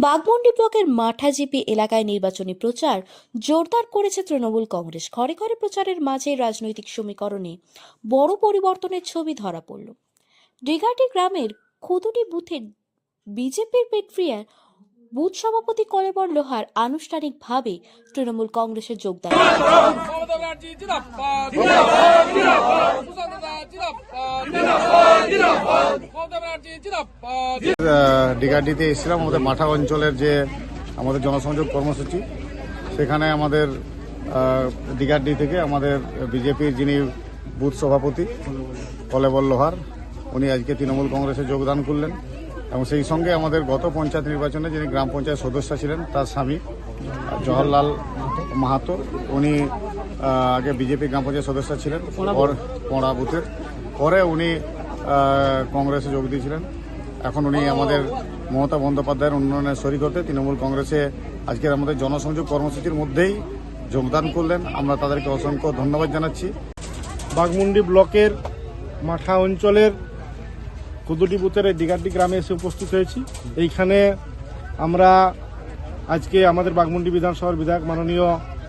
বাঘমুন্ডি ব্লকের মাঠাজিপি এলাকায় নির্বাচনী প্রচার জোরদার করেছে তৃণমূল কংগ্রেস। ঘরে ঘরে প্রচারের মাঝে রাজনৈতিক সমীকরণে বড় পরিবর্তনের ছবি ধরা পড়ল। ডিগাটি গ্রামের খুদুটি বুথের বিজেপির পেট্রিয়ার বুথ সভাপতি কলেবর লোহার আনুষ্ঠানিকভাবে তৃণমূল কংগ্রেসে যোগদান। ডিগাডিতে এসেছিলাম আমাদের মাঠা অঞ্চলের যে আমাদের জনসংযোগ কর্মসূচি, সেখানে আমাদের ডিগাডি থেকে আমাদের বিজেপির যিনি বুথ সভাপতি কলেবর লোহার, উনি আজকে তৃণমূল কংগ্রেসে যোগদান করলেন এবং সেই সঙ্গে আমাদের গত পঞ্চায়েত নির্বাচনে যিনি গ্রাম পঞ্চায়েত সদস্য ছিলেন তার স্বামী জওহরলাল মাহাতো, উনি আগে বিজেপি গ্রাম পঞ্চায়েত সদস্য ছিলেন, পড়া বুথের পরে উনি কংগ্রেসে যোগ দিয়েছিলেন। এখন উনি আমাদের মমতা বন্দ্যোপাধ্যায়ের উন্নয়নের শরিক হতে তৃণমূল কংগ্রেসে আজকের আমাদের জনসংযোগ কর্মসূচির মধ্যেই যোগদান করলেন। আমরা তাদেরকে অসংখ্য ধন্যবাদ জানাচ্ছি। বাঘমুন্ডি ব্লকের মাঠা অঞ্চলের কুদুটি বুথের ডিগাডি গ্রামে এসে উপস্থিত হয়েছি। এইখানে আমরা আজকে আমাদের বাঘমুন্ডি বিধানসভার বিধায়ক মাননীয়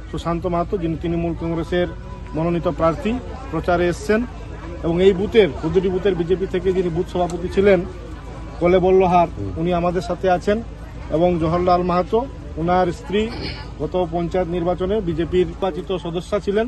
সুশান্ত মাহাতো, যিনি তৃণমূল কংগ্রেসের মনোনীত প্রার্থী, প্রচারে এসছেন এবং এই বুথের কুদুটি বুথের বিজেপি থেকে যিনি বুথ সভাপতি ছিলেন কলেবর লোহার, উনি আমাদের সাথে আছেন এবং জওহরলাল মাহাতো, ওনার স্ত্রী গত পঞ্চায়েত নির্বাচনে বিজেপির নির্বাচিত সদস্য ছিলেন